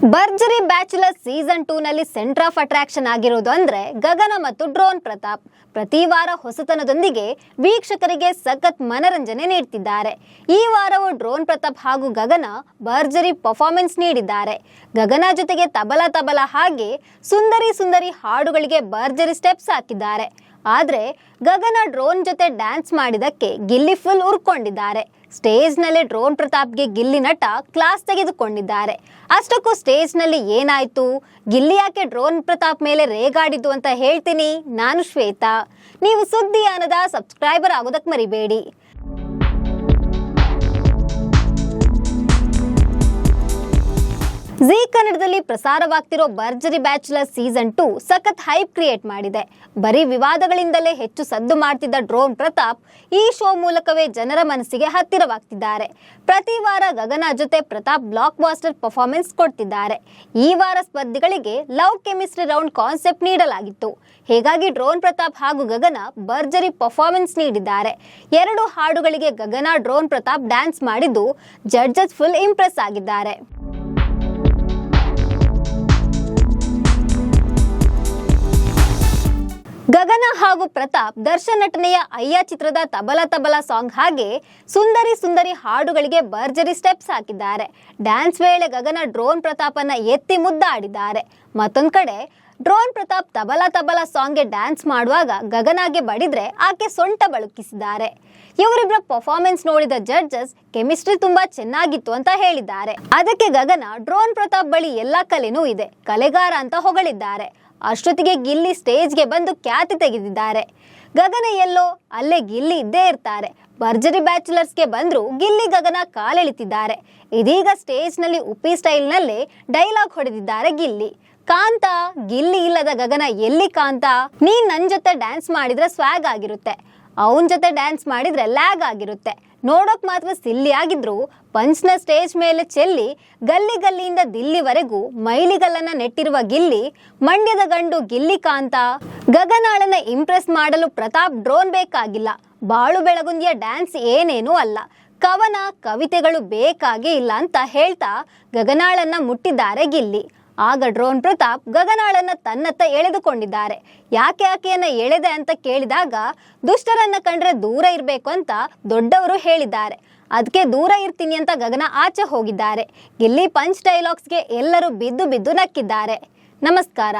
ಭರ್ಜರಿ bachelor season 2 ನಲ್ಲಿ centre of attraction ಆಗಿರೋದು ಅಂದ್ರೆ ಗಗನ ಮತ್ತು ಡ್ರೋನ್ ಪ್ರತಾಪ್. ಪ್ರತಿ ವಾರ ಹೊಸತನದೊಂದಿಗೆ ವೀಕ್ಷಕರಿಗೆ ಸಖತ್ ಮನರಂಜನೆ ನೀಡುತ್ತಿದ್ದಾರೆ. ಈ ವಾರವೂ ಡ್ರೋನ್ ಪ್ರತಾಪ್ ಹಾಗೂ ಗಗನ ಭರ್ಜರಿ ಪರ್ಫಾರ್ಮೆನ್ಸ್ ನೀಡಿದ್ದಾರೆ. ಗಗನ ಜೊತೆಗೆ ತಬಲಾ ಹಾಗೆ ಸುಂದರಿ ಹಾಡುಗಳಿಗೆ ಭರ್ಜರಿ ಸ್ಟೆಪ್ಸ್ ಹಾಕಿದ್ದಾರೆ. ಆದ್ರೆ ಗಗನ ಡ್ರೋನ್ ಜೊತೆ ಡ್ಯಾನ್ಸ್ ಮಾಡಿದಕ್ಕೆ ಗಿಲ್ಲಿ ಫುಲ್ ಉರ್ಕೊಂಡಿದ್ದಾರೆ. ಸ್ಟೇಜ್ ನಲ್ಲಿ ಡ್ರೋನ್ ಪ್ರತಾಪ್ಗೆ ಗಿಲ್ಲಿ ನಟ ಕ್ಲಾಸ್ ತೆಗೆದುಕೊಂಡಿದ್ದಾರೆ. ಅಷ್ಟಕ್ಕೂ ಸ್ಟೇಜ್ ನಲ್ಲಿ ಏನಾಯ್ತು, ಗಿಲ್ಲಿ ಯಾಕೆ ಡ್ರೋನ್ ಪ್ರತಾಪ್ ಮೇಲೆ ರೇಗಾಡಿದ್ದು ಅಂತ ಹೇಳ್ತೀನಿ. ನಾನು ಶ್ವೇತಾ. ನೀವು ಸುದ್ದಿಯಾನದ ಸಬ್ಸ್ಕ್ರೈಬರ್ ಆಗೋದಕ್ಕೆ ಮರಿಬೇಡಿ. ಜೀ ಕನ್ನಡದಲ್ಲಿ ಪ್ರಸಾರವಾಗ್ತಿರೋ ಭರ್ಜರಿ ಬ್ಯಾಚುಲರ್ ಸೀಸನ್ 2 ಸಖತ್ ಹೈಪ್ ಕ್ರಿಯೇಟ್ ಮಾಡಿದೆ. ಬರೀ ವಿವಾದಗಳಿಂದಲೇ ಹೆಚ್ಚು ಸದ್ದು ಮಾಡ್ತಿದ್ದ ಡ್ರೋನ್ ಪ್ರತಾಪ್ ಈ ಶೋ ಮೂಲಕವೇ ಜನರ ಮನಸ್ಸಿಗೆ ಹತ್ತಿರವಾಗ್ತಿದ್ದಾರೆ. ಪ್ರತಿ ವಾರ ಗಗನ ಜೊತೆ ಪ್ರತಾಪ್ ಬ್ಲಾಕ್ ಬಾಸ್ಟರ್ ಪರ್ಫಾರ್ಮೆನ್ಸ್ ಕೊಡ್ತಿದ್ದಾರೆ. ಈ ವಾರ ಸ್ಪರ್ಧಿಗಳಿಗೆ ಲವ್ ಕೆಮಿಸ್ಟ್ರಿ ರೌಂಡ್ ಕಾನ್ಸೆಪ್ಟ್ ನೀಡಲಾಗಿತ್ತು. ಹೀಗಾಗಿ ಡ್ರೋನ್ ಪ್ರತಾಪ್ ಹಾಗೂ ಗಗನ ಭರ್ಜರಿ ಪರ್ಫಾರ್ಮೆನ್ಸ್ ನೀಡಿದ್ದಾರೆ. 2 ಹಾಡುಗಳಿಗೆ ಗಗನ ಡ್ರೋನ್ ಪ್ರತಾಪ್ ಡ್ಯಾನ್ಸ್ ಮಾಡಿದ್ದು ಜಡ್ಜಸ್ ಫುಲ್ ಇಂಪ್ರೆಸ್ ಆಗಿದ್ದಾರೆ. ಗಗನ ಹಾಗೂ ಪ್ರತಾಪ್ ದರ್ಶನ್ ನಟನೆಯ ಅಯ್ಯ ಚಿತ್ರದ ತಬಲಾ ಸಾಂಗ್ ಹಾಗೆ ಸುಂದರಿ ಹಾಡುಗಳಿಗೆ ಭರ್ಜರಿ ಸ್ಟೆಪ್ಸ್ ಹಾಕಿದ್ದಾರೆ. ಡ್ಯಾನ್ಸ್ ವೇಳೆ ಗಗನ ಡ್ರೋನ್ ಪ್ರತಾಪನ್ನ ಎತ್ತಿ ಮುದ್ದಾಡಿದ್ದಾರೆ. ಮತ್ತೊಂದ್ ಕಡೆ ಡ್ರೋನ್ ಪ್ರತಾಪ್ ತಬಲಾ ಸಾಂಗ್ಗೆ ಡ್ಯಾನ್ಸ್ ಮಾಡುವಾಗ ಗಗನಾಗೆ ಬಡಿದ್ರೆ ಆಕೆ ಸೊಂಟ ಬಳುಕಿಸಿದ್ದಾರೆ. ಇವರಿಬ್ಬರ ಪರ್ಫಾರ್ಮೆನ್ಸ್ ನೋಡಿದ ಜಡ್ಜಸ್ ಕೆಮಿಸ್ಟ್ರಿ ತುಂಬಾ ಚೆನ್ನಾಗಿತ್ತು ಅಂತ ಹೇಳಿದ್ದಾರೆ. ಅದಕ್ಕೆ ಗಗನ ಡ್ರೋನ್ ಪ್ರತಾಪ್ ಬಳಿ ಎಲ್ಲಾ ಕಲೆನೂ ಇದೆ, ಕಲೆಗಾರ ಅಂತ ಹೊಗಳಿದ್ದಾರೆ. ಅಷ್ಟೊತ್ತಿಗೆ ಗಿಲ್ಲಿ ಸ್ಟೇಜ್ಗೆ ಬಂದು ಖ್ಯಾತಿ ತೆಗೆದಿದ್ದಾರೆ. ಗಗನ ಎಲ್ಲೋ ಅಲ್ಲೇ ಗಿಲ್ಲಿ ಇದ್ದೇ ಇರ್ತಾರೆ. ಭರ್ಜರಿ ಬ್ಯಾಚುಲರ್ಸ್ಗೆ ಬಂದ್ರು ಗಿಲ್ಲಿ ಗಗನ ಕಾಲೆಳಿತಿದ್ದಾರೆ. ಇದೀಗ ಸ್ಟೇಜ್ ನಲ್ಲಿ ಉಪ್ಪಿ ಸ್ಟೈಲ್ ನಲ್ಲಿ ಡೈಲಾಗ್ ಹೊಡೆದಿದ್ದಾರೆ ಗಿಲ್ಲಿ. ಕಾಂತ, ಗಿಲ್ಲಿ ಇಲ್ಲದ ಗಗನ ಎಲ್ಲಿ ಕಾಂತ, ನೀನ್ ನನ್ ಜೊತೆ ಡ್ಯಾನ್ಸ್ ಮಾಡಿದ್ರೆ ಸ್ವ್ಯಾಗ್ ಆಗಿರುತ್ತೆ, ಅವನ್ ಜೊತೆ ಡ್ಯಾನ್ಸ್ ಮಾಡಿದ್ರೆ ಲ್ಯಾಗ್ ಆಗಿರುತ್ತೆ. ನೋಡೋಕ್ ಮಾತ್ರ ಸಿಲ್ಲಿ ಆಗಿದ್ರು ಪಂಚ್ನ ಸ್ಟೇಜ್ ಮೇಲೆ ಚೆಲ್ಲಿ ಗಲ್ಲಿಯಿಂದ ದಿಲ್ಲಿವರೆಗೂ ಮೈಲಿಗಲ್ಲನ್ನ ನೆಟ್ಟಿರುವ ಗಿಲ್ಲಿ ಮಂಡ್ಯದ ಗಂಡು ಗಿಲ್ಲಿ ಕಾಂತ. ಗಗನಾಳನ್ನ ಇಂಪ್ರೆಸ್ ಮಾಡಲು ಪ್ರತಾಪ್ ಡ್ರೋನ್ ಬೇಕಾಗಿಲ್ಲ. ಬಾಳು ಬೆಳಗುಂದಿಯ ಡ್ಯಾನ್ಸ್ ಏನೇನೂ ಅಲ್ಲ, ಕವನ ಕವಿತೆಗಳು ಬೇಕಾಗೇ ಇಲ್ಲ ಅಂತ ಹೇಳ್ತಾ ಗಗನಾಳನ್ನ ಮುಟ್ಟಿದ್ದಾರೆ ಗಿಲ್ಲಿ. ಆಗ ಡ್ರೋನ್ ಪ್ರತಾಪ್ ಗಗನಾಳನ್ನ ತನ್ನತ್ತ ಎಳೆದುಕೊಂಡಿದ್ದಾರೆ. ಯಾಕೆ ಆಕೆಯನ್ನ ಎಳೆದೆ ಅಂತ ಕೇಳಿದಾಗ ದುಷ್ಟರನ್ನ ಕಂಡ್ರೆ ದೂರ ಇರಬೇಕು ಅಂತ ದೊಡ್ಡವರು ಹೇಳಿದ್ದಾರೆ. ಅದಕ್ಕೆ ದೂರ ಇರ್ತೀನಿ ಅಂತ ಗಗನ ಆಚೆ ಹೋಗಿದ್ದಾರೆ. ಗಿಲ್ಲಿ ಪಂಚ್ ಡೈಲಾಗ್ಸ್ಗೆ ಎಲ್ಲರೂ ಬಿದ್ದು ನಕ್ಕಿದ್ದಾರೆ. ನಮಸ್ಕಾರ.